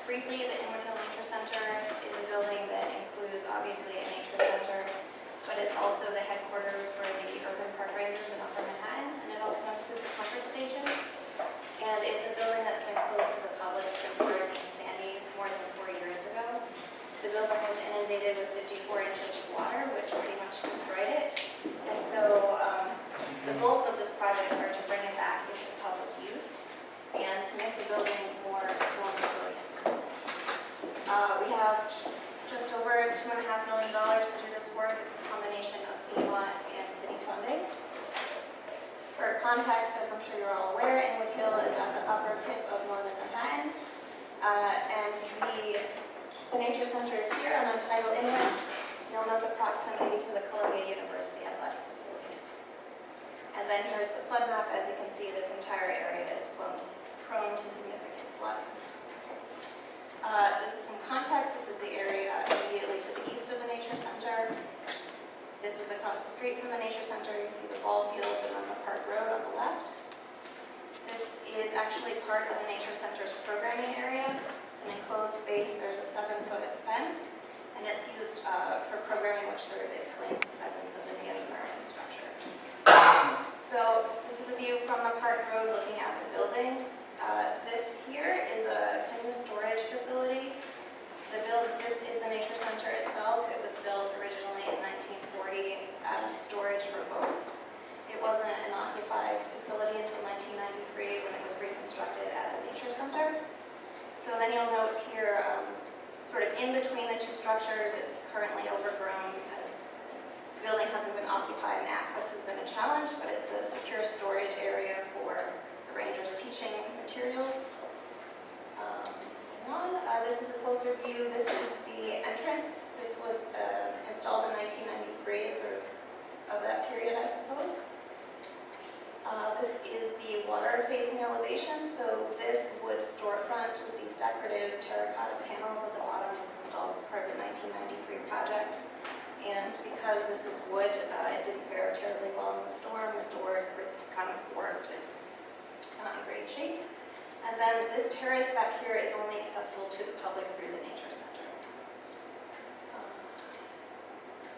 Briefly, the Inwood Hill Nature Center is a building that includes obviously a nature center, but it's also the headquarters for the Urban Park Rangers in Upper Manhattan, and it also includes a comfort station. And it's a building that's been closed to the public since Hurricane Sandy more than 4 years ago. The building was inundated with 54 inches of water, which pretty much destroyed it. And so the goals of this project are to bring it back into public use and to make the building more storm resilient. We have just over $2.5 million to do this work. It's a combination of FEMA and city funding. For context, as I'm sure you're all aware, Inwood Hill is at the upper tip of northern Manhattan, and the nature center is here on Untitled Inlet. You'll note the proximity to the Columbia University athletic facilities. And then here's the flood map. As you can see, this entire area is prone to significant flooding. This is some context. This is the area immediately to the east of the nature center. This is across the street from the nature center. You see the ball field and then the park road on the left. This is actually part of the nature center's programming area. It's an enclosed space. There's a 7-foot fence, and it's used for programming, which sort of explains the presence of the Native American structure. So this is a view from the park road looking at the building. This here is a canoe storage facility. This is the nature center itself. It was built originally in 1940 as storage for boats. It wasn't an occupied facility until 1993 when it was reconstructed as a nature center. So then you'll note here, sort of in between the two structures, it's currently overgrown because the building hasn't been occupied and access has been a challenge, but it's a secure storage area for the Rangers' teaching materials. This is a closer view. This is the entrance. This was installed in 1993. It's sort of that period, I suppose. This is the water-facing elevation. So this wood storefront with these decorative terracotta panels at the bottom was installed as part of the 1993 project. And because this is wood, it didn't fare terribly well in the storm. The doors, everything was kind of warped and not in great shape. And then this terrace back here is only accessible to the public through the nature center.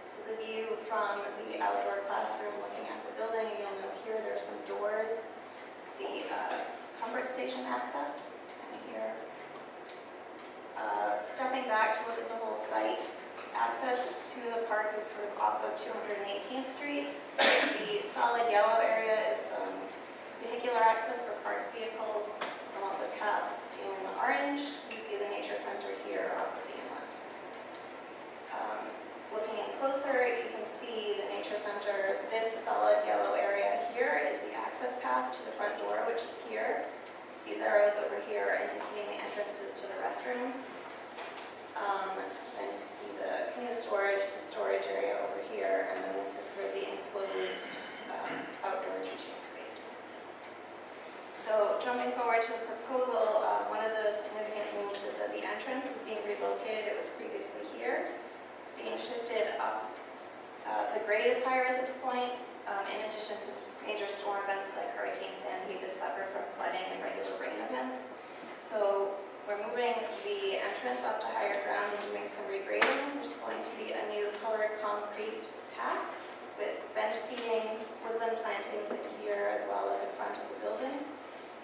This is a view from the outdoor classroom looking at the building, and you'll note here there are some doors. It's the comfort station access, and here. Stepping back to look at the whole site, access to the park is sort of off of 218th Street. The solid yellow area is vehicular access for parks vehicles. Along the paths in orange, you see the nature center here off of the inlet. Looking in closer, you can see the nature center. This solid yellow area here is the access path to the front door, which is here. These arrows over here are indicating the entrances to the restrooms. Then you see the canoe storage, the storage area over here, and then this is sort of the enclosed outdoor teaching space. So jumping forward to the proposal, one of the significant moves is that the entrance is being relocated. It was previously here. It's being shifted up. The grade is higher at this point. In addition to major storm events like Hurricane Sandy, this suffered from flooding and regular rain events. So we're moving the entrance up to higher ground and doing some regrading. There's going to be a new colored concrete path with bench seating, woodland plantings in here as well as in front of the building.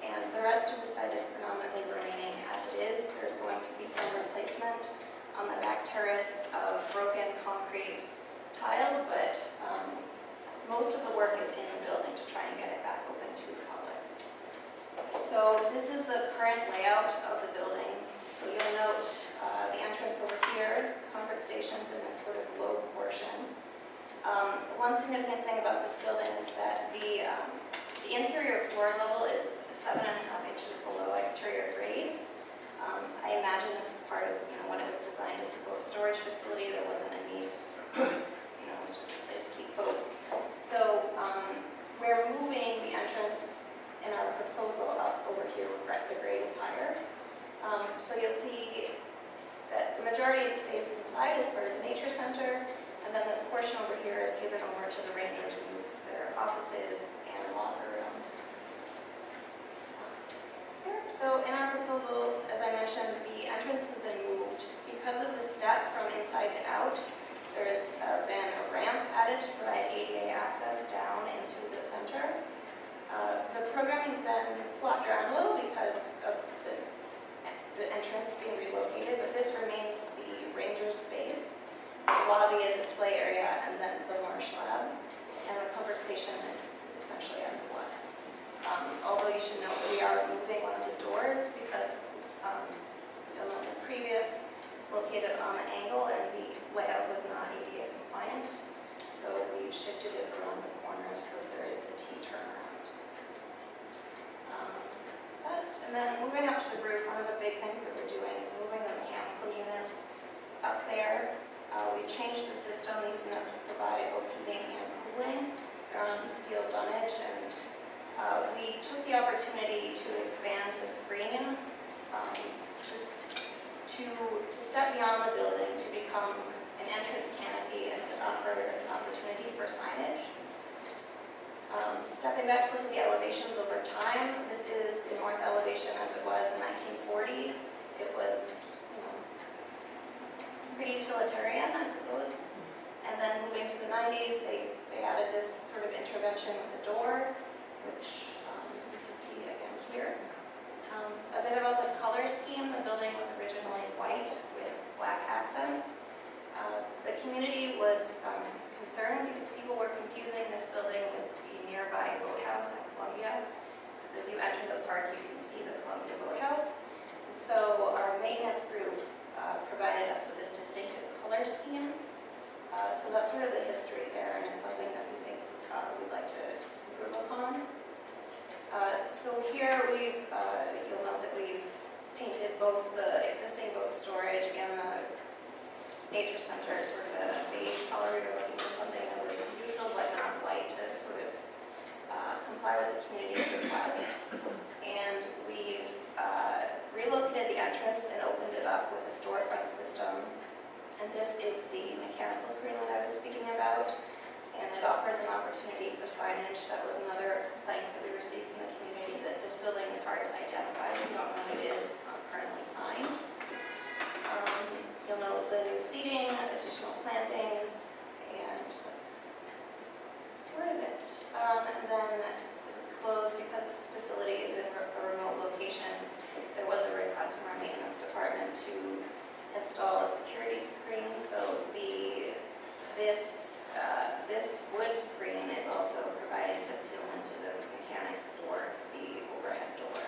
And the rest of the site is predominantly remaining as it is. There's going to be some replacement on the back terrace of broken concrete tiles, but most of the work is in the building to try and get it back open to the public. So this is the current layout of the building. So you'll note the entrance over here, comfort stations in this sort of low portion. One significant thing about this building is that the interior floor level is 7.5 inches below exterior grade. side is part of the Nature Center, and then this portion over here is given over to the rangers to use their offices and locker rooms. So in our proposal, as I mentioned, the entrance has been moved. Because of the step from inside to out, there's been a ramp added to provide ADA access down into the center. The programming's been flopped around a little because of the entrance being relocated, but this remains the ranger's space, the lobby, a display area, and then the marsh lab. And the comfort station is essentially as it was. Although you should note that we are moving one of the doors because you'll note the previous is located on an angle and the layout was not ADA compliant. So we shifted it around the corner so that there is the T turnaround. That's that. And then moving up to the roof, one of the big things that we're doing is moving the mechanical units up there. We've changed the system. These units will provide both heating and cooling. They're on steel dunnage, and we took the opportunity to expand the screen just to step beyond the building to become an entrance canopy and to offer an opportunity for signage. Stepping back to look at the elevations over time, this is the north elevation as it was in 1940. It was pretty utilitarian, I suppose. And then moving to the 90s, they added this sort of intervention with the door, which you can see again here. A bit about the color scheme. The building was originally white with black accents. The community was concerned because people were confusing this building with the nearby boathouse at Columbia. Because as you enter the park, you can see the Columbia boathouse. And so our maintenance group provided us with this distinctive color scheme. So that's sort of the history there, and it's something that we think we'd like to improve upon. So here you'll note that we've painted both the existing boat storage and the Nature Center as sort of a beige color. We were looking for something that was neutral but not white to sort of comply with the community's request. And we've relocated the entrance and opened it up with a storefront system. And this is the mechanical screen that I was speaking about. And it offers an opportunity for signage. That was another complaint that we received from the community, that this building is hard to identify. We don't know what it is. It's not currently signed. You'll note the new seating, additional plantings, and that's sort of it. And then as it's closed, because this facility is in a remote location, there was a request from our maintenance department to install a security screen. So this wood screen is also providing concealment to the mechanics for the overhead door.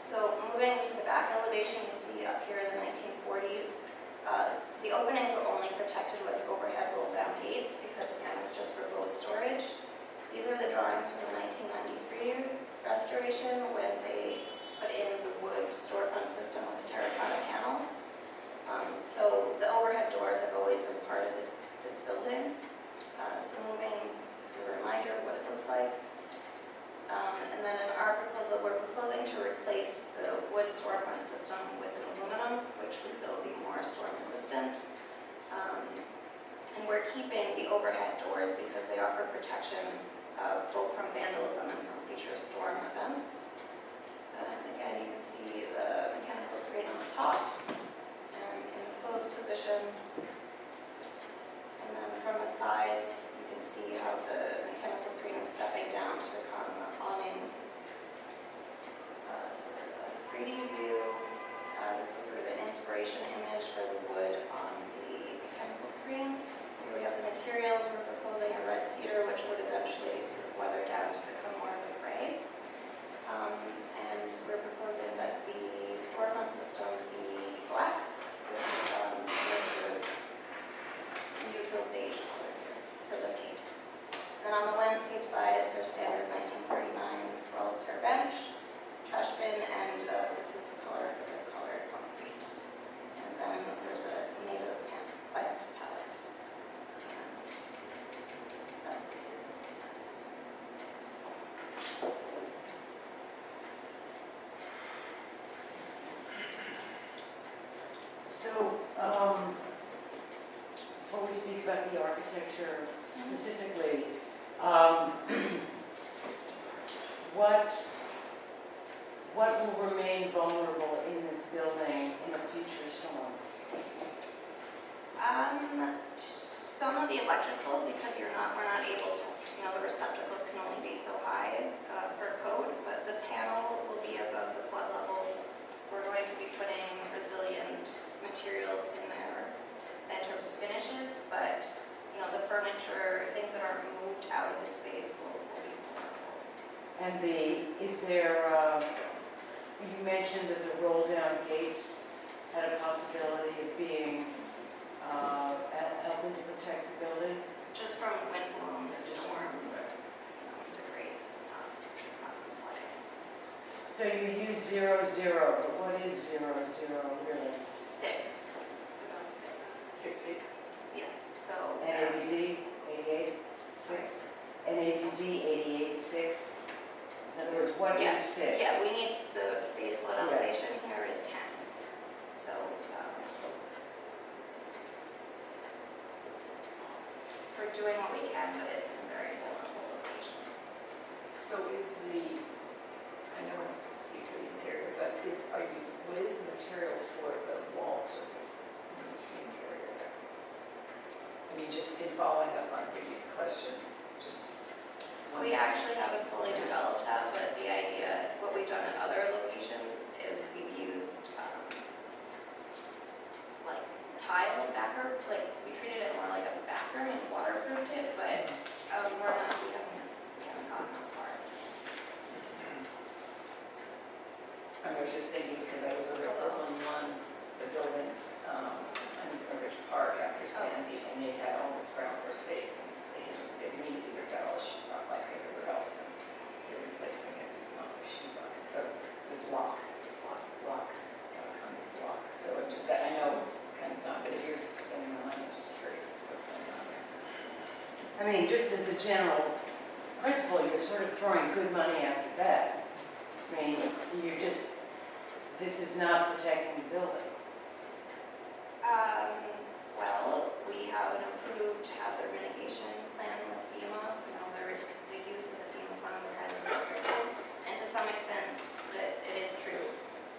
So moving to the back elevation, you see up here in the 1940s, the openings were only protected with overhead roll-down gates because again it was just for boat storage. These are the drawings from the 1993 restoration when they put in the wood storefront system with the terracotta panels. So the overhead doors have always been part of this building. So moving, this is a reminder of what it looks like. And then in our proposal, we're proposing to replace the wood storefront system with an aluminum, which we feel will be more storm resistant. And we're keeping the overhead doors because they offer protection both from vandalism and from future storm events. Again, you can see the mechanical screen on the top and in the closed position. And then from the sides, you can see how the mechanical screen is stepping down to become the awning. Sort of a 3D view. This was sort of an inspiration image for the wood on the mechanical screen. Here we have the materials. We're proposing a red cedar, which would eventually sort of weather down to become more of a gray. And we're proposing that the storefront system be black with this sort of neutral beige color here for the paint. Then on the landscape side, it's our standard 1939 World's Fair bench, trash bin, and this is the color for the colored concrete. And then there's a native plant palette. And that is So, about the architecture specifically. What will remain vulnerable in this building in a future storm? Some of the electrical, because we're not able to, the receptacles can only be so high per code, but the panel will be above the flood level. We're going to be putting resilient materials in there in terms of finishes, but, the furniture, things that aren't moved out of the space will be vulnerable. And you mentioned that the roll-down gates had a possibility of being helping to protect the building? Just from wind-blown storm debris, not from flooding. So you use 0, 0, but what is 0, 0 really? 6, about 6. 6 feet. Yes, so. NAVD, 88, 6? NAVD, 88, 6? In other words, what is Yes, 6? yeah, we need the base flood elevation here is 10. So, we're doing what we can, but it's in a very vulnerable location. So I know it's just to speak to the interior, but what is the material for the wall surface in the interior there? I mean, just in following up on Ziggy's question, just. We actually haven't fully developed that, but the idea, what we've done at other locations is we've used like tile backer, like we treated it more like a backer and waterproofed it, but we haven't gotten that far. I was just thinking because I was over at Brooklyn One, the building, in Rich Park after Sandy, and they had all this ground floor space, and they immediately ripped out all the sheetrock like everywhere else, and they're replacing it with sheetrock. So the block. So that I know it's kind of not, but if you're spending the money, I'm just curious what's going on there. I mean, just as a general principle, you're sort of throwing good money after bad. I mean, this is not protecting the building. Well, we have an approved hazard mitigation plan with FEMA. There's the use of the FEMA funds are highly restricted, and to some extent, that it is true.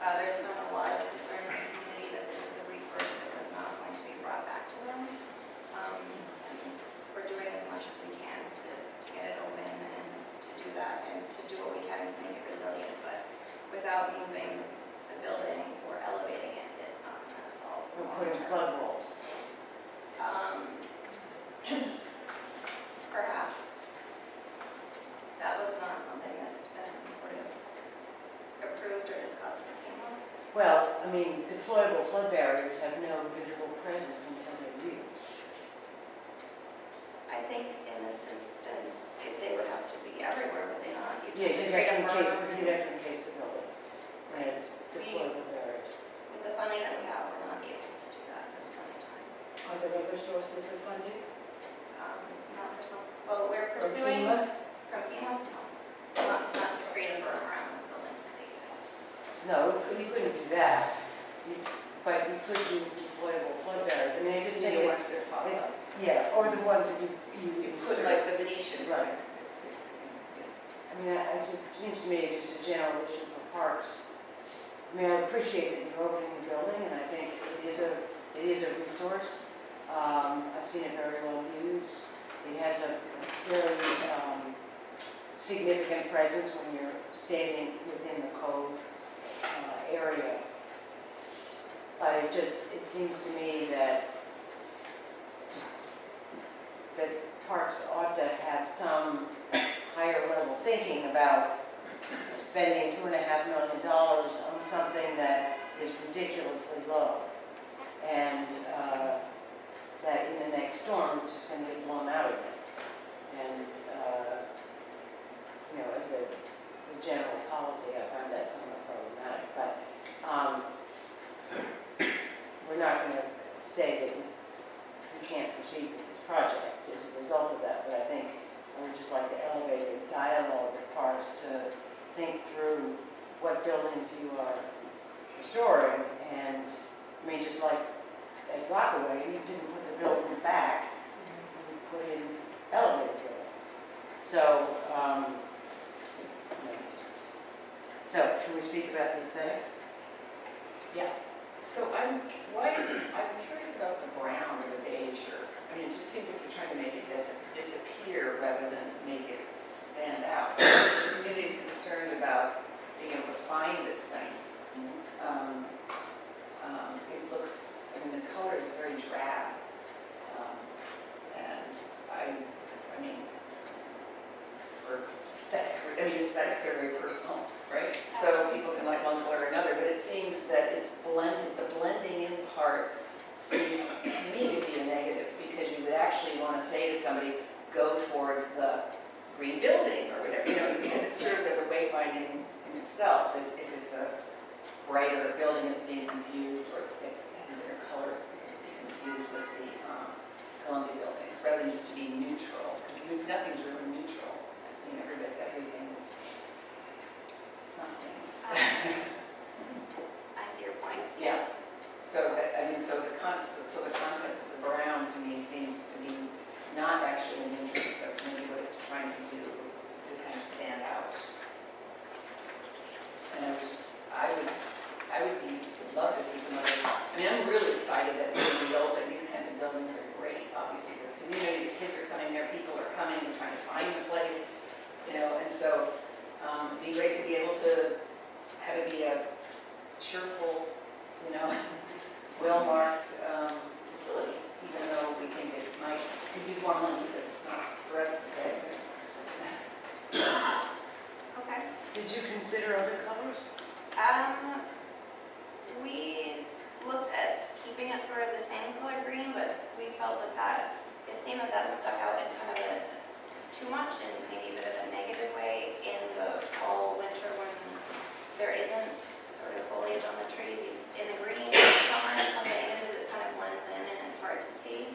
There's been a lot of concern in the community that this is a resource that was not going to be brought back to them. And we're doing as much as we can to get it open and to do that and to do what we can to make it resilient, but without moving the building or elevating it, it's not going to solve the We're long putting term. flood walls. Perhaps. That was not something that's been sort of approved or discussed with FEMA. Well, I mean, deployable flood barriers have no visible presence until they're used. I think in this instance, they would have to be everywhere, would they not? Yeah, You'd you'd have to have to create a encase, berm. you'd have to encase the building. Right. And deployable barriers. With the funding that we have, we're not able to do that at this point in time. Are there other sources of funding? Not for some, well, we're Or pursuing. FEMA? From FEMA? Not to create a berm around this building to save it. No, you couldn't do that, but you could do deployable flood barriers. I mean, I just think The ones it's, that pop up. yeah, or the ones that you You put insert. like the Venetian, Right. basically. I mean, it seems to me just a general issue for parks. I mean, I appreciate that you're opening the building, and I think it is a resource. I've seen it very well used. It has a very significant presence when you're standing within the cove area. But it seems to me that parks ought to have some higher level thinking about spending $2.5 million on something that is ridiculously low. And that in the next storm, it's just going to get blown out of it. And, as a general policy, I find that somewhat problematic. But we're not going to say that we can't proceed with this project as a result of that. But I think I would just like to elevate the dialogue with parks to think through what buildings you are restoring. And I mean, just like at Rockaway, you didn't put the buildings back. put in elevated buildings. So, so should we speak about the aesthetics? So I'm curious about the brown or the beige, or, I mean, it just seems like you're trying to make it disappear rather than make it stand out. The community's concerned about being able to find this thing. It looks, I mean, the color is very drab. And I mean, aesthetics are very personal, right? So people can like one color or another, but it seems that it's blended, the blending in part seems to me to be a negative, because you would actually want to say to somebody, go towards the green building or whatever, you know, because it serves as a wayfinding in itself. If it's a brighter building that's being confused, or it has a different color because it's being confused with the Columbia buildings, rather than just to be neutral, because nothing's really neutral. I mean, everything is something. I see your point. Yes. So that, I mean, so the concept of the brown to me seems to be not actually an interest of maybe what it's trying to do to kind of stand out. And would love to see some other, I mean, I'm really excited that it's going to be open. These kinds of buildings are great. Obviously, the community, the kids are coming there, people are coming, they're trying to find the place, you know, and so it'd be great to be able to have it be a cheerful, you know, well-marked facility, even though we think it might could use more money, but it's not for us to say. Okay. Did you consider other colors? We looked at keeping it sort of the same color green, but we felt that it seemed that stuck out in kind of too much and maybe a bit of a negative way in the fall, winter, when there isn't sort of foliage on the trees. In the green, in the summer, in some of the images, it kind of blends in and it's hard to see.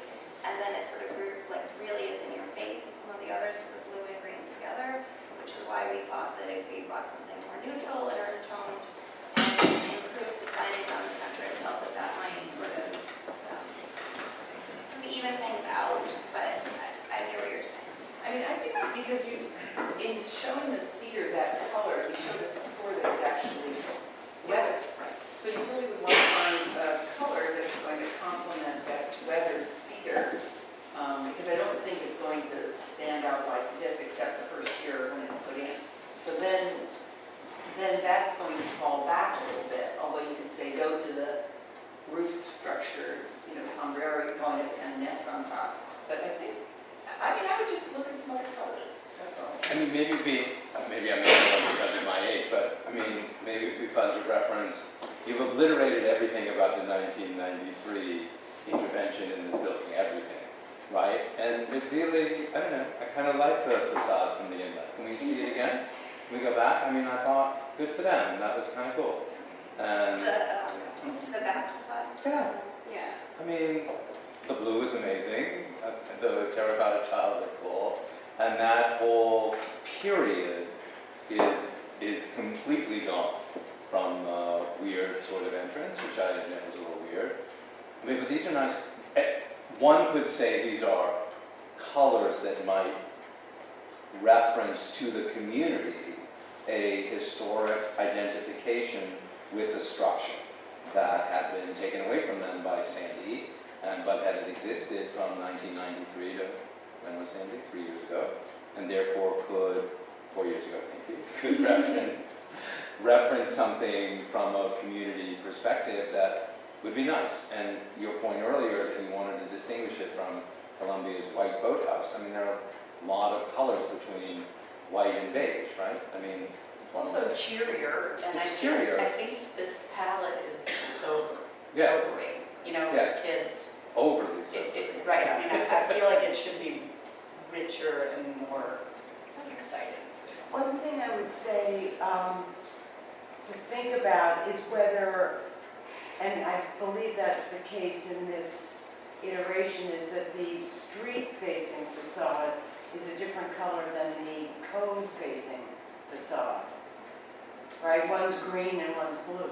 And then it sort of really is in your face, and some of the others are the blue and green together, which is why we thought that if we brought something more neutral or toned and improved the signage on the center itself, that might sort of even things out, but I hear what you're saying. I mean, I think because in showing the cedar that color, you showed us before that it's actually weathers. Right. So you really would want to find a color that's going to complement that weathered cedar, because I don't think it's going to stand out like this except the first year when it's put in. So then that's going to fall back a little bit, although you can say go to the roof structure, you know, sombrero, you call it, and nest on top. But I would just look at some other colors, that's all. I mean, maybe I'm making it up because of my age, but I mean, maybe it'd be fun to reference, you've obliterated everything about the 1993 intervention in this building, everything, right? And it really, I don't know, I kind of like the facade from the inlet. Can we see it again? Can we go back? I mean, I thought, good for them, that was kind of cool. And The back facade? yeah, Yeah. I mean, the blue is amazing, the terracotta tiles are cool, and that whole period is completely gone from the weird sort of entrance, which I admit was a little weird. I mean, but these are nice. One could say these are colors that might reference to the community a historic identification with a structure that had been taken away from them by Sandy, but had existed from 1993 to, when was Sandy? 3 years ago, and therefore could, 4 years ago, thank you, could reference something from a community perspective that would be nice. And your point earlier that you wanted to distinguish it from Columbia's white boathouse. I mean, there are a lot of colors between white and beige, right? I mean, It's also cheerier, and It's cheerier. I think this palette is sobering, Yeah. you know, Yes. for kids. overly so. Right, I mean, I feel like it should be richer and more exciting. One thing I would say to think about is whether, and I believe that's the case in this iteration, is that the street-facing facade is a different color than the cove-facing facade. Right, one's green and one's blue.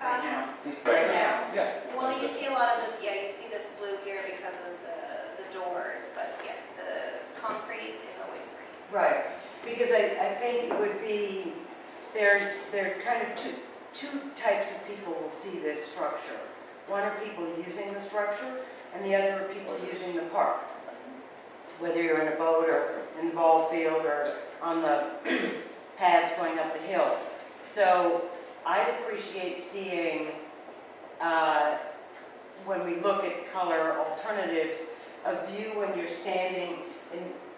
Right now. Right now. Yeah. Well, you see a lot of this, yeah, you see this blue here because of the doors, but yeah, the concrete is always green. Right, because I think it would be, there are kind of two types of people will see this structure. One are people using the structure, and the other are people using the park. Whether you're in a boat or in the ball field or on the paths going up the hill. So I'd appreciate seeing, when we look at color alternatives, a view when you're standing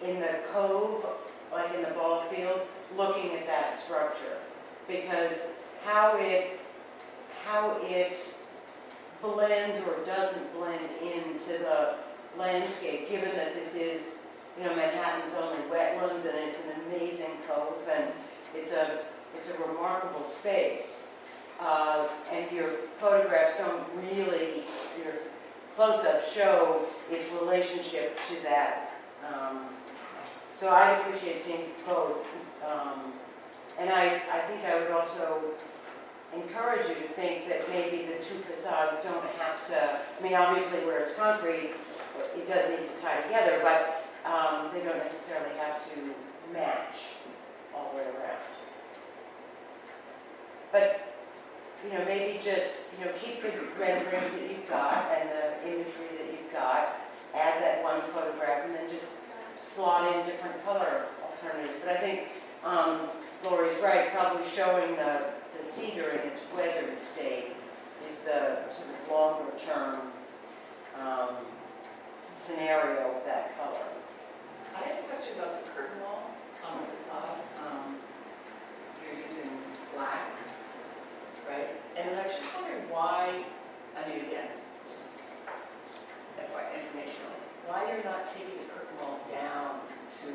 in the cove, like in the ball field, looking at that structure. Because how it blends or doesn't blend into the landscape, given that this is, Manhattan's only wetland, and it's an amazing cove, and it's a remarkable space. And your photographs don't really, your close-ups show its relationship to that. So I appreciate seeing both. And I think I would also encourage you to think that maybe the two facades don't have to, obviously where it's concrete, it does need to tie together, but they don't necessarily have to match all the way around. But, maybe just, keep the renderings that you've got and the imagery that you've got, add that one photograph, and then just slot in different color alternatives. But I think Lori's right, probably showing the cedar in its weathered state is the sort of longer term scenario of that color. I have a question about the curtain wall on the facade. You're using black, right? And I was just wondering why, again, just FYI informational, why you're not taking the curtain wall down to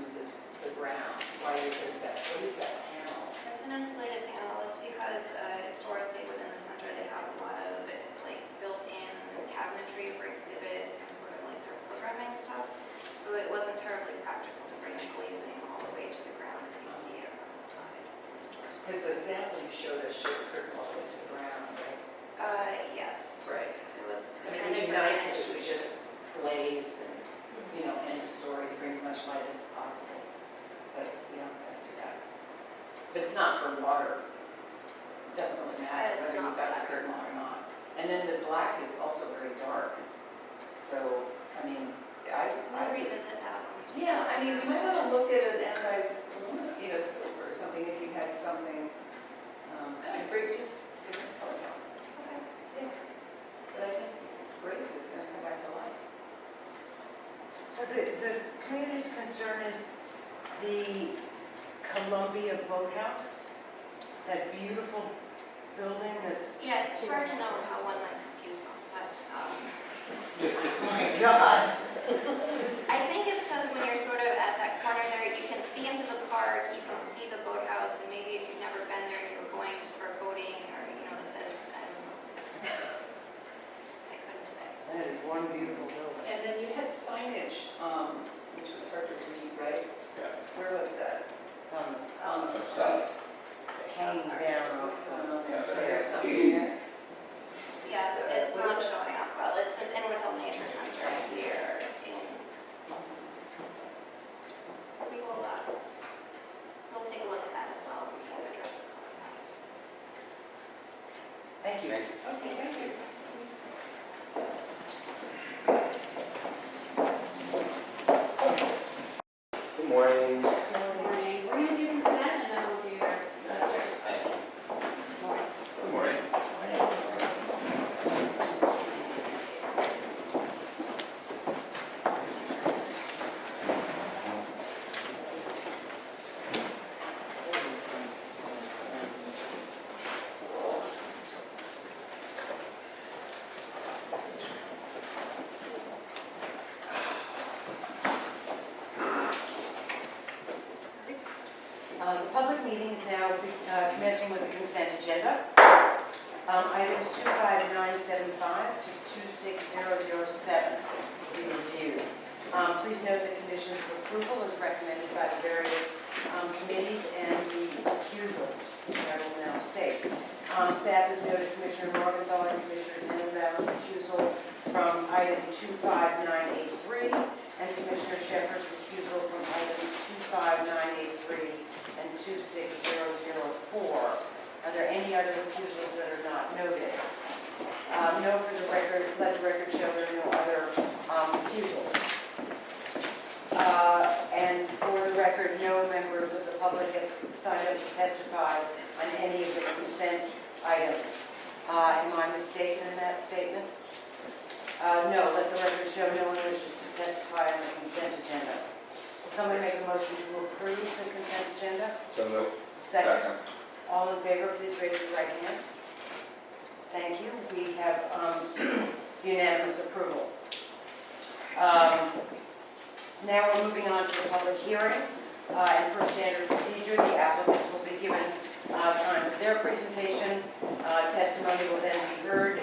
the ground? Why there's that, what is that panel? It's an insulated panel. It's because historically within the center they have a lot of like built-in cabinetry for exhibits and sort of like their programming stuff. So it wasn't terribly practical to bring the glazing all the way to the ground as you see it from the side. Because the example you showed us showed the curtain wall into the ground, right? Yes. Right. It was I mean, kind it'd of be nice if it was just glazed and, end of story to bring as much light in as possible. But, that's too bad. But it's not for water. It doesn't really matter It's whether not you've got the black. curtain wall or not. And then the black is also very dark. So, We'll revisit that when we take yeah, a you look. might want to look at an anodized aluminum, silver or something if you had something, great, just different color. Okay. But I think it's great, it's going to come back to life. So the community's concern is the Columbia Boathouse, that beautiful building that's... Yes, it's hard to know how one might confuse them, but Oh my God! I think it's because when you're sort of at that corner there, you can see into the park, you can see the boathouse, and maybe if you've never been there and you're going for boating or, they said, I don't know. I couldn't say. That is one beautiful building. And then you had signage, which was hard to read, right? Yeah. Where was that? It's on the Facade. It's hanging down. What's going on Yeah, there? there. There's something there? Yes, it's what not is that? showing up well. It says Inwood Hill Nature Center here. We will, we'll take a look at that as well. We can address the color patterns. Thank you. Okay, thank you. Good morning. Morning. We're gonna do consent and then we'll do your, Thank you. Good morning. The public meeting is now commencing with the consent agenda. Items 25975 to 26007 will be reviewed. Please note the conditions of approval as recommended by the various committees and the recusals, which I will now state. Staff has noted Commissioner Morgenthau and Commissioner Tenenbaum's recusal from item 25983 and Commissioner Shepard's recusal from items 25983 and 26004. Are there any other recusals that are not noted? No, for the record, let the record show there are no other recusals. And for the record, no members of the public have signed up to testify on any of the consent items. Am I mistaken in that statement? No, let the record show no one wishes to testify on the consent agenda. Will somebody make a motion to approve the consent agenda? So moved. Second. All in favor, please raise your right hand. Thank you. We have unanimous approval. Now we're moving on to the public hearing. And for standard procedure, the applicants will be given time for their presentation. Testimony will then be heard.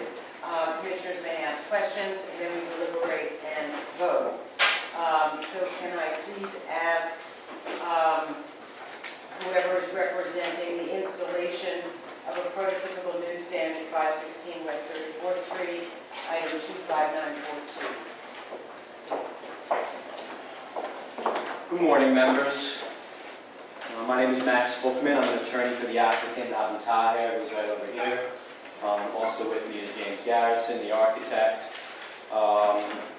Commissioners may ask questions, and then we deliberate and vote. So can I please ask whoever is representing the installation of a prototypical newsstand at 516 West 34th Street, item 25942. Good morning, members. My name is Max Bookman. I'm an attorney for the applicant, Abu Taher, who's right over here. Also with me is James Garrettson, the architect.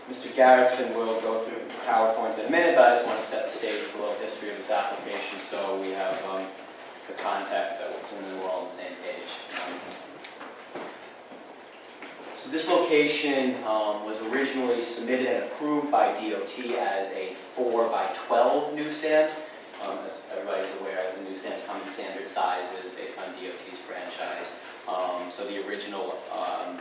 Mr. Garrettson will go through the PowerPoint in a minute, but I just want to set the stage with a little history of this application so we have the context and then we're all on the same page. So this location was originally submitted and approved by DOT as a 4x12 newsstand. As everybody's aware, the newsstands come in standard sizes based on DOT's franchise. So the original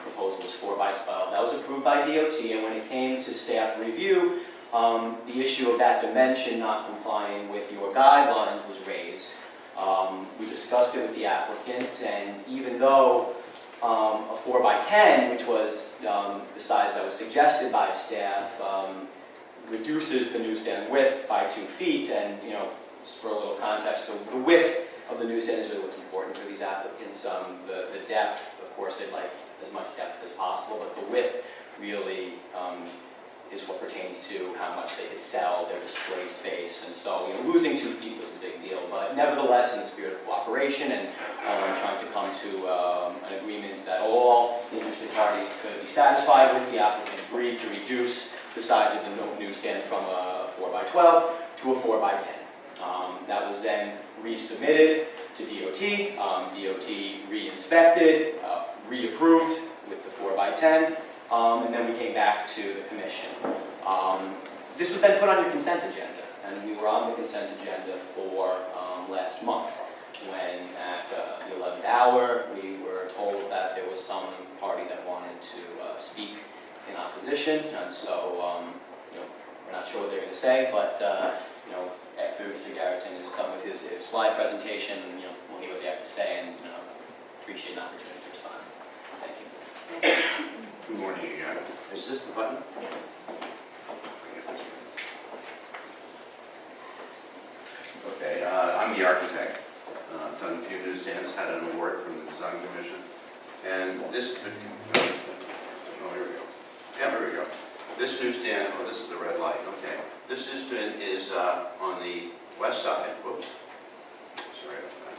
proposal was 4x12. That was approved by DOT, and when it came to staff review, the issue of that dimension not complying with your guidelines was raised. We discussed it with the applicant, and even though a 4x10, which was the size that was suggested by staff, reduces the newsstand width by 2 feet, and just for a little context, the width of the newsstand is really what's important for these applicants. The depth, of course, they'd like as much depth as possible, but the width really is what pertains to how much they could sell, their display space, and so losing 2 feet was a big deal. But nevertheless, in the spirit of cooperation and trying to come to an agreement that all interested parties could be satisfied with, the applicant agreed to reduce the size of the newsstand from a 4x12 to a 4x10. That was then resubmitted to DOT. DOT re-inspected, reapproved with the 4x10, and then we came back to the commission. This was then put on your consent agenda, and we were on the consent agenda for last month, when at the 11th hour we were told that there was some party that wanted to speak in opposition, and so we're not sure what they're going to say, but after Mr. Garrettson is done with his slide presentation, we'll hear what they have to say, and appreciate an opportunity to respond. Thank you. Good morning again. Is this the button? Yes. Okay, I'm the architect. I've done a few newsstands, had an award from the Design Commission. And this, oh, here we go. Yeah, there we go. This newsstand, oh, this is the red light, okay. This newsstand is on the west side. Whoops. Sorry about that.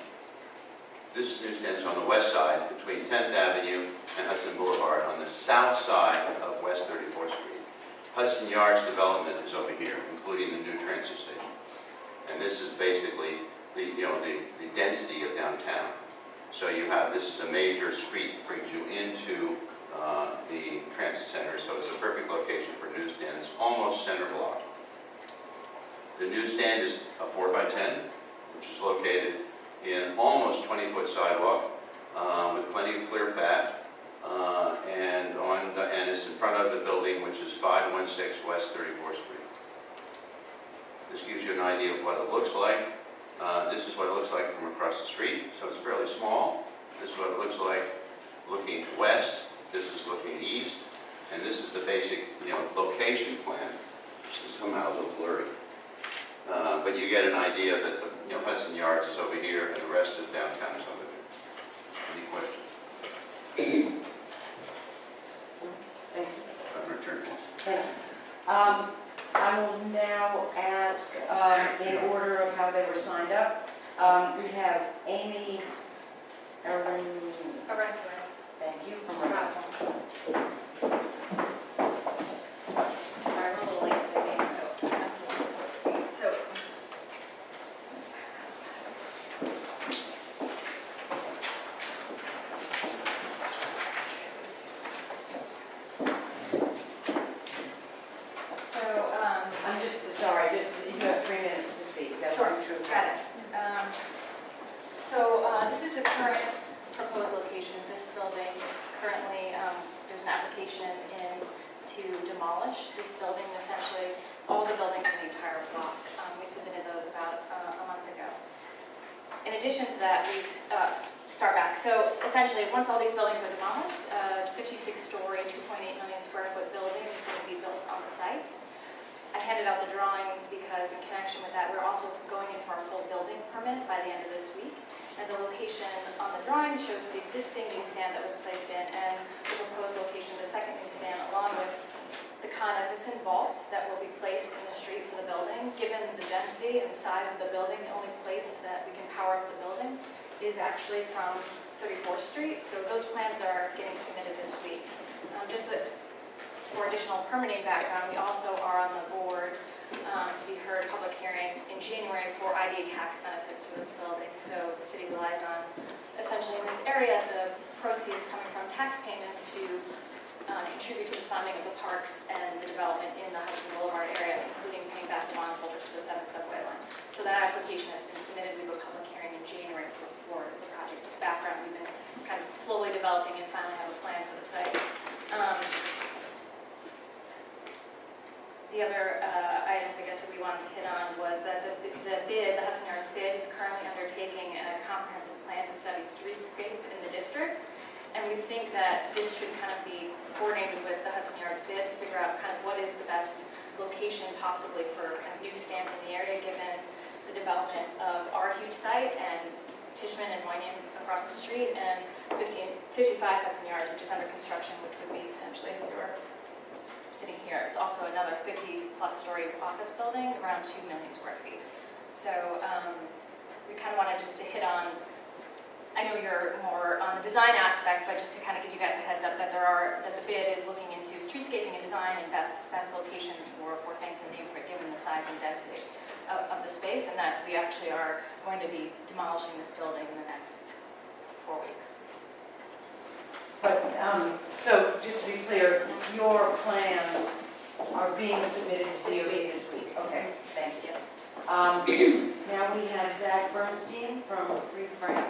This newsstand is on the west side between 10th Avenue and Hudson Boulevard on the south side of West 34th Street. Hudson Yards development is over here, including the new transfer station. And this is basically the density of downtown. So you have, this is a major street that brings you into the transit center, so it's a perfect location for newsstands, almost center block. The newsstand is a 4x10, which is located in almost 20-foot sidewalk with plenty of clear path, and it's in front of the building, which is 516 West 34th Street. This gives you an idea of what it looks like. This is what it looks like from across the street, so it's fairly small. This is what it looks like looking west. This is looking east, and this is the basic, location plan. This is somehow a little blurry, but you get an idea that the Hudson Yards is over here, and the rest of downtown is over there. Any questions? Thank you. I'm returning. Thank you. I will signed up. We have Amy Erin, thank you, from Sorry, I'm a little late to the meeting, so I'm so. So, I'm just, sorry, you have 3 minutes to speak. That's Sure, true. got it. This is the current proposed location of this building. Currently, there's an application in to demolish this building, essentially all the buildings in the entire block. We submitted those about a month ago. In addition to that, start back. So essentially, once all these buildings are demolished, 56-story, 2.8 million square foot building is going to be built on the site. I handed out the drawings because in connection with that, we're also going in for a full building permit by the end of this week. And the location on the drawing shows the existing newsstand that was placed in and the proposed location of the second newsstand, along with the Con Edison vaults that will be placed in the street for the building. Given the density and the size of the building, the only place that we can power up the building is actually from 34th Street. So those plans are getting submitted this week. For additional permitting background, we also are on the board to be heard public hearing in January for IDA tax benefits for this building. So the city relies on, essentially in this area, the proceeds coming from tax payments to contribute to the funding of the parks and the development in the Hudson Boulevard area, including paying back bondholders for the 7th subway line. So that application has been submitted. We have a public hearing in January for the project. Just background, we've been kind of slowly developing and finally have a plan for the site. The other items, I guess, that we wanted to hit on was that the Hudson Yards bid is currently undertaking a comprehensive plan to study streetscape in the district. And we think that this should kind of be coordinated with the Hudson Yards bid to figure out kind of what is the best location possibly for kind of newsstands in the area, given the development of our huge site and Tishman and Moynihan across the street, and 55 Hudson Yards, which is under construction, which would be essentially if you were sitting here. It's also another 50-plus story office building, around 2 million square feet. So we kind of wanted just to hit on, I know you're more on the design aspect, but just to kind of give you guys a heads up that that the bid is looking into streetscaping and design and best locations for things in the neighborhood, given the size and density of the space, and that we actually are going to be demolishing this building in the next 4 weeks. But, so just to be clear, your plans are being submitted to DOT this week? Okay, thank you. Now we have Zach Bernstein from Freed Frame.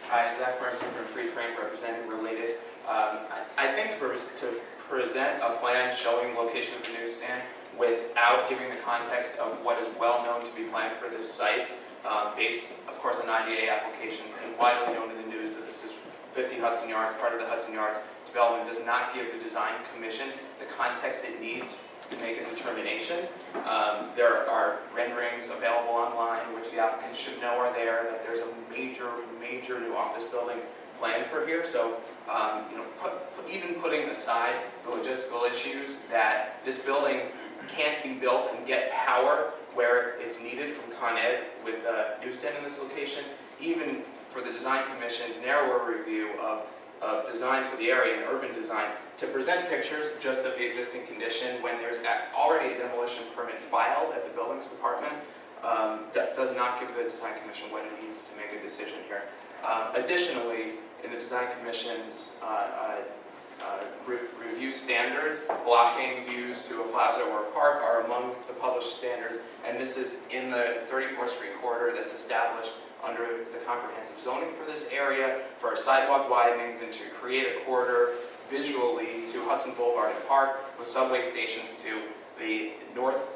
Hi, Zach Bernstein from Freed Frame, representing Related. I think to present a plan showing location of the newsstand without giving the context of what is well known to be planned for this site, based, of course, on IDA applications and widely known in the news that this is 50 Hudson Yards, part of the Hudson Yards development, does not give the design commission the context it needs to make a determination. There are renderings available online, which the applicant should know are there, that there's a major new office building planned for here. So, even putting aside the logistical issues that this building can't be built and get power where it's needed from Con Ed with a newsstand in this location, even for the design commission's narrower review of design for the area and urban design, to present pictures just of the existing condition when there's already a demolition permit filed at the buildings department, does not give the design commission what it needs to make a decision here. Additionally, in the design commission's review standards, blocking views to a plaza or a park are among the published standards, and this is in the 34th Street corridor that's established under the comprehensive zoning for this area, for sidewalk widenings and to create a corridor visually to Hudson Boulevard and Park with subway stations to the northwest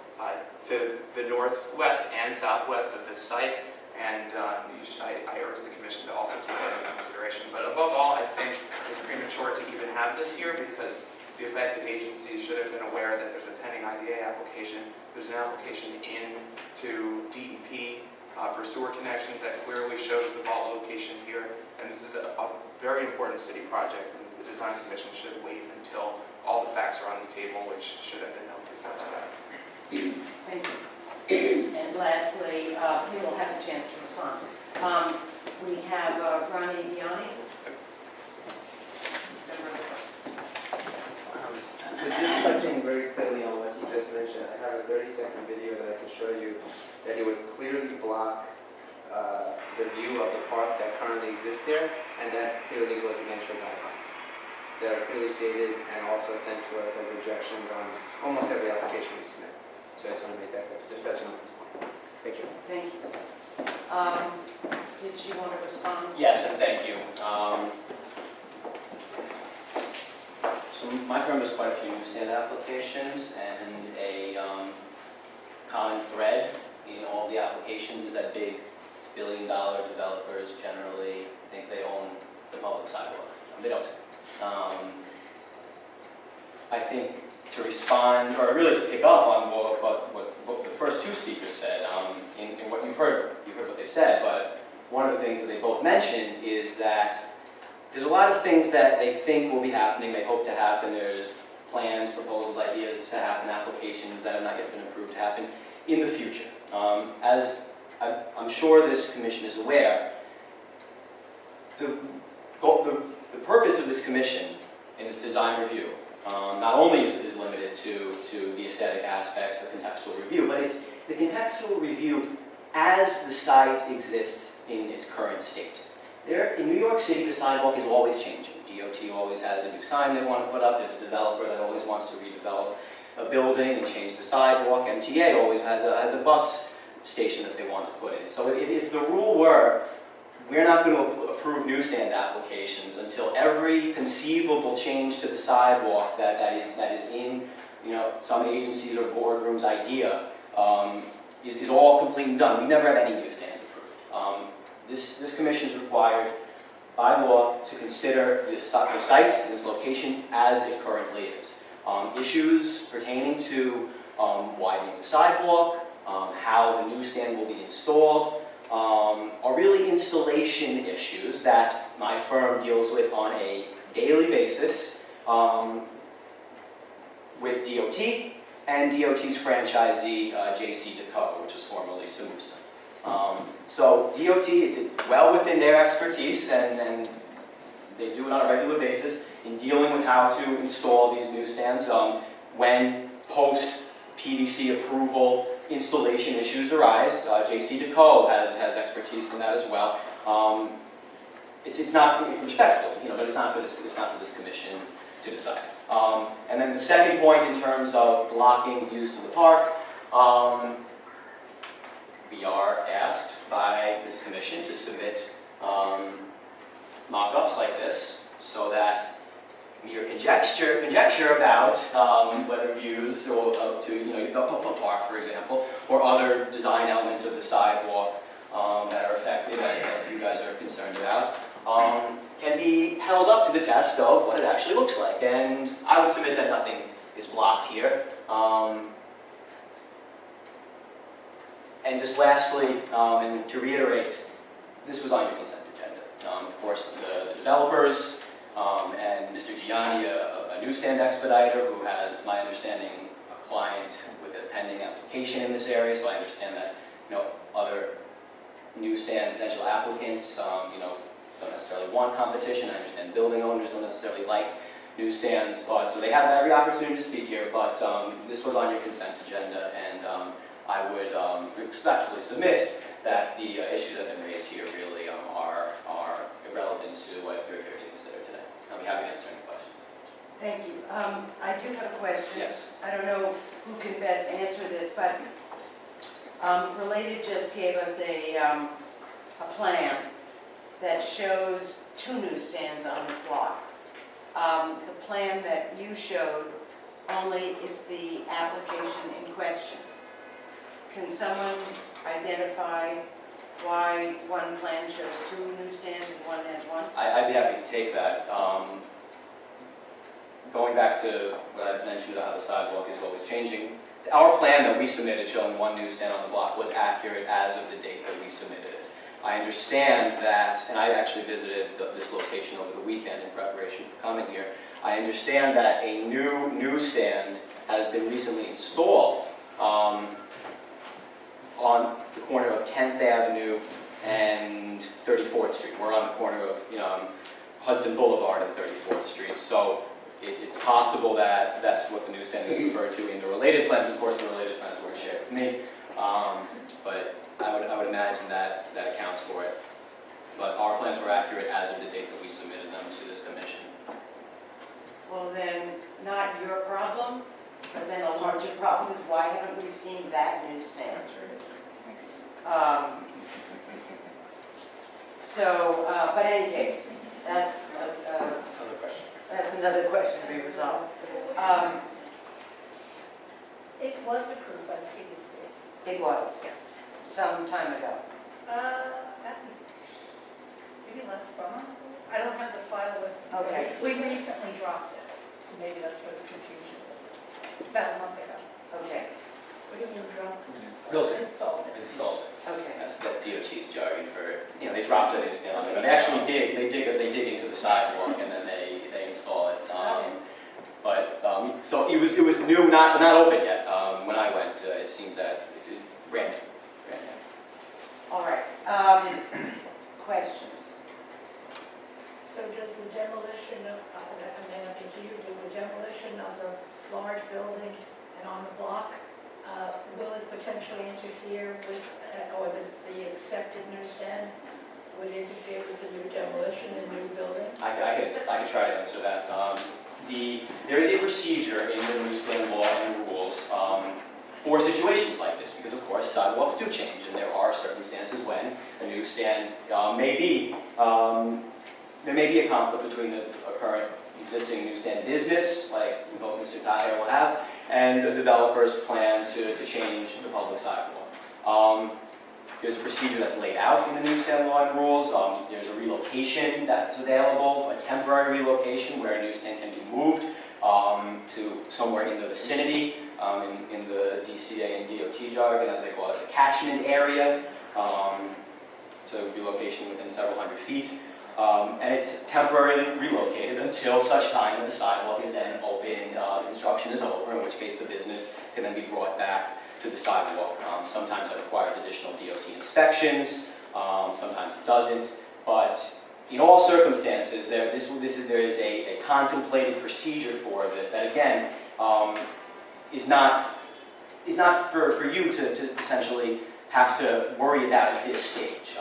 and southwest of this site. And I urge the commission to also take that into consideration. But above all, I think it's premature to even have this here because the affected agencies should have been aware that there's a pending IDA application. There's an application in to DEP for sewer connections that clearly shows the vault location here. And this is a very important city project, and the design commission should wait until all the facts are on the table, which should have been known before today. Thank you. And lastly, you will have a chance to respond. We have Ronnie Diani. So just touching very clearly on what you just mentioned, I have a 30-second video that I can show you that it would clearly block the view of the park that currently exists there, and that clearly goes against your guidelines. That are clearly stated and also sent to us as objections on almost every application we submit. So I just want to make that clear, just touching on this point. Thank you. Thank you. Did you want to respond? Yes, and thank you. So my firm has quite a few newsstand applications, and a common thread in all the applications is that big billion-dollar developers generally think they own the public sidewalk. They don't. I think to respond, or really to pick up on what the first two speakers said, in what you've heard what they said, but one of the things that they both mentioned is that there's a lot of things that they think will be happening, they hope to happen. There's plans, proposals, ideas to happen, applications that have not yet been approved to happen in the future. As I'm sure this commission is aware, the purpose of this commission in its design review not only is limited to the aesthetic aspects of contextual review, but it's the contextual review as the site exists in its current state. In New York City, the sidewalk is always changing. DOT always has a new sign they want to put up. There's a developer that always wants to redevelop a building and change the sidewalk. MTA always has a bus station that they want to put in. So if the rule were, we're not going to approve newsstand applications until every conceivable change to the sidewalk that is in some agency's or boardroom's idea is all complete and done. We never have any newsstands approved. This commission is required by law to consider the site and its location as it currently is. Issues pertaining to widening the sidewalk, how the newsstand will be installed, are really installation issues that my firm deals with on a daily basis with DOT and DOT's franchisee, JC Deco, which was formerly Samusa. So DOT, it's well within their expertise, and they do it on a regular basis in dealing with how to install these newsstands when post-PDC approval installation issues arise. JC Deco has expertise in that as well. It's not respectfully, but it's not for this commission to decide. And then the second point in terms of blocking views to the park, we are asked by this commission to submit mock-ups like this so that mere conjecture about whether views or to the park, for example, or other design elements of the sidewalk that are affected that you guys are concerned about can be held up to the test of what it actually looks like. And I would submit that nothing is blocked here. And just lastly, and to reiterate, this was on your consent agenda. Of course, the developers and Mr. Gianni, a newsstand expediter who has, my understanding, a client with a pending application in this area, so I understand that other newsstand potential applicants don't necessarily want competition. I understand building owners don't necessarily like newsstands, but so they have every opportunity to speak here, but this was on your consent agenda, and I would respectfully submit that the issues that have been raised here really are irrelevant to what you're here to consider today. I'll be happy to answer any questions. Thank you. I do have a question. Yes. I don't know who can best answer this, but Related just gave us a plan that shows 2 newsstands on this block. The plan that you showed only is the application in question. Can someone identify why one plan shows 2 newsstands and one has 1? I'd be happy to take that. Going back to what I mentioned about how the sidewalk is always changing, our plan that we submitted showing 1 newsstand on the block was accurate as of the date that we submitted it. I understand that, and I actually visited this location over the weekend in preparation for coming here. I understand that a new newsstand has been recently installed on the corner of 10th Avenue and 34th Street. We're on the corner of Hudson Boulevard and 34th Street. So it's possible that that's what the newsstand is referred to in the related plans. Of course, the related plans weren't shared with me, but I would imagine that accounts for it. But our plans were accurate as of the date that we submitted them to this commission. Well, then, not your problem, but then a larger problem is why haven't we seen that newsstand? But in any case, that's Other question? that's another question to be resolved. It was approved by the PDC. It was, Yes. some time ago. Maybe last summer. I don't have the file with. Okay. We recently dropped it, so maybe that's where the confusion is. About a month ago. Okay, We didn't drop. Built it. Installed it. Installed it. okay. That's that DOT's jargon for, they drop the newsstand on there. They actually dig into the sidewalk and then they install it. So it was new, not open yet. When I went, it seemed that it was brand new. All right. Questions? So does the demolition of, do you do the demolition of the large building and on the block, will it potentially interfere with, or the accepted newsstand would interfere with the new demolition and new building? I could try to answer that. There is a procedure in the newsstand law and rules for situations like this, because of course sidewalks do change, and there are circumstances when a newsstand there may be a conflict between the current existing newsstand business, like we hope Mr. Taher will have, and the developer's plan to change the public sidewalk. There's a procedure that's laid out in the newsstand law and rules. There's a relocation that's available, a temporary relocation where a newsstand can be moved to somewhere in the vicinity, in the DCA and DOT jargon, they call it the catchment area. So relocation within several hundred feet. And it's temporarily relocated until such time that the sidewalk is then open, the construction is over, in which case the business can then be brought back to the sidewalk. Sometimes that requires additional DOT inspections, sometimes it doesn't, but in all circumstances, there is a contemplated procedure for this that, again, is not for you to essentially have to worry about at this stage.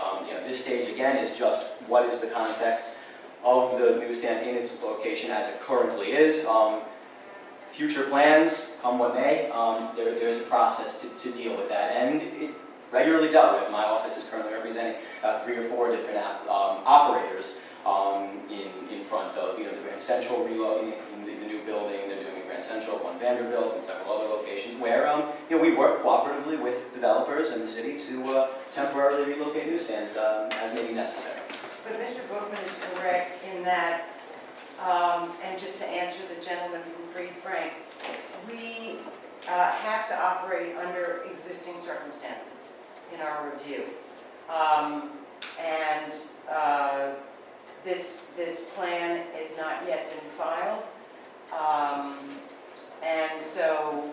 This stage, again, is just what is the context of the newsstand in its location as it currently is. Future plans, come what may, there is a process to deal with that, and it regularly dealt with. My office is currently representing 3 or 4 different operators in front of the Grand Central reloading in the new building. They're doing a Grand Central, one Vanderbilt, and several other locations where we work cooperatively with developers and the city to temporarily relocate newsstands as may be necessary. But Mr. Bookman is correct in that, and just to answer the gentleman from Freed Frank, we have to operate under existing circumstances in our review. This plan is not yet been filed. And so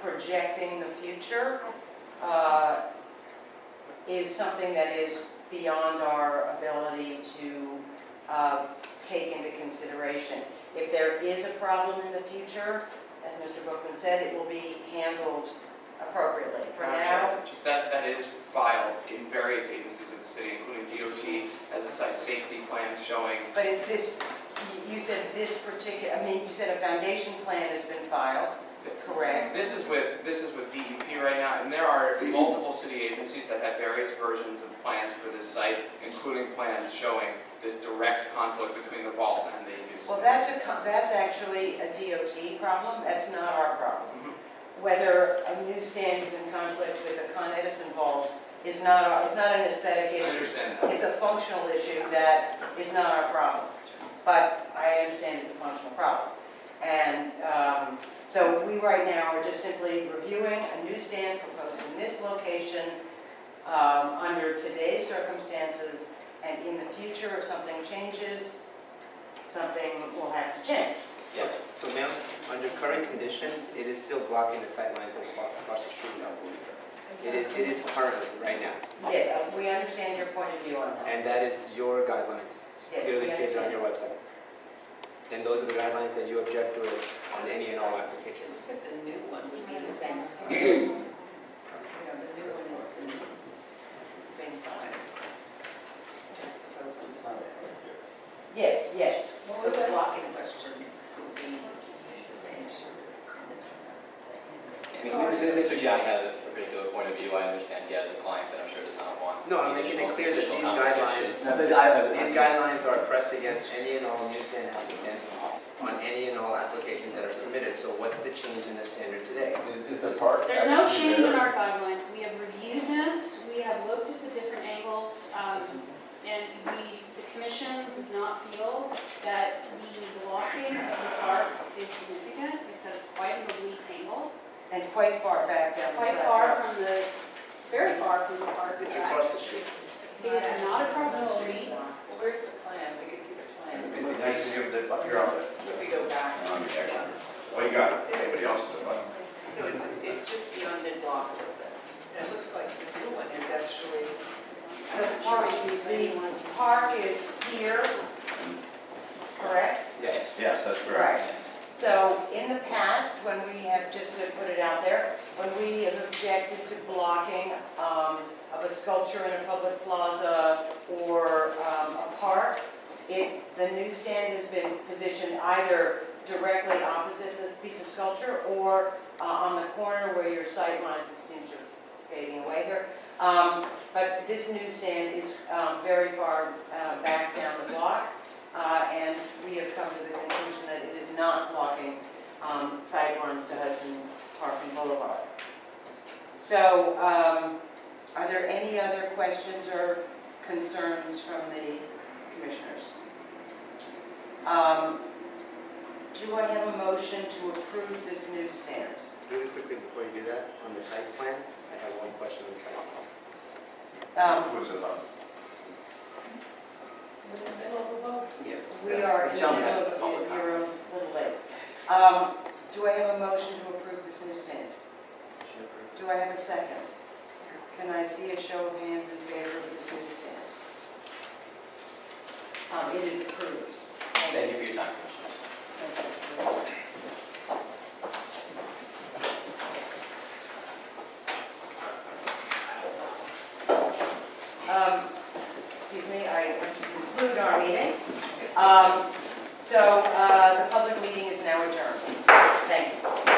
projecting the future is something that is beyond our ability to take into consideration. If there is a problem in the future, as Mr. Bookman said, it will be handled appropriately. For now, That is filed in various agencies of the city, including DOT, as a site safety plan showing. but if this, you said this particular, you said a foundation plan has been filed, correct? This is with DEP right now, and there are multiple city agencies that have various versions of plans for this site, including plans showing this direct conflict between the vault and the use. Well, that's actually a DOT problem, that's not our problem. Mhm. Whether a newsstand is in conflict with a Con Edison vault is not an aesthetic I issue. understand that. It's a functional issue that is not our problem. But I understand it's a functional problem. And so we right now are just simply reviewing a newsstand proposed in this location Under today's circumstances and in the future, if something changes, something will have to change. Yes, so ma'am, under current conditions, it is still blocking the sightlines across the street, I believe. It is currently, right now, Yes, we understand your point of view on that. and that is your guidelines, Yes, clearly we stated on understand. your website. And those are the guidelines that you object to on any and all applications. Except the new one would be the same size. Yeah, the new one is the same size. Just suppose it's not. Yes, yes. So the blocking question would be the same issue in this one. I mean, Mr. Gianni has a particular point of view. I understand he has a client that I'm sure does not want. No, I'm making it clear that these additional competition. guidelines, No, but I- these guidelines are pressed against any and all newsstand applicants on any and all applications that are submitted. So what's the change in the standard today? Is the park There's no actually change in there? our guidelines. We have reviewed this, we have looked at the different angles, and the commission does not feel that the blocking of the park is significant. It's at quite an oblique angle, And quite far back down the quite side. far from the, very far from the park. It's across the street. It is not across the street. Where's the plan? We can see the plan. Maybe next to give the, you're on it. If we go back. Well, you got it, anybody else is about it. So it's just beyond mid-block a little bit. And it looks like the new one is actually, The park is here, correct? Yes. Yes, that's correct. Right. So in the past, when we have, just to put it out there, when we have objected to blocking of a sculpture in a public plaza or a park, the newsstand has been positioned either directly opposite the piece of sculpture or on the corner where your sight lines seem to be fading away here. But this newsstand is very far back down the block. And we have come to the conclusion that it is not blocking sightlines to Hudson Park and Boulevard. So, are there any other questions or concerns from the commissioners? Do I have a motion to approve this newsstand? Really quickly before you do that, on the site plan, I have one question on the site plan. Who is it on? We're in the middle of a vote. Yeah. We are in Ms. the Shelby middle has of the public it, you're a comment. little late. Do I have a motion to approve this newsstand? Motion approved. Do I have a second? Can I see a show of hands in favor of this newsstand? It is approved. Thank you for your time, Commissioner. Excuse me, I want to conclude our meeting. So the public meeting is now adjourned. Thank you.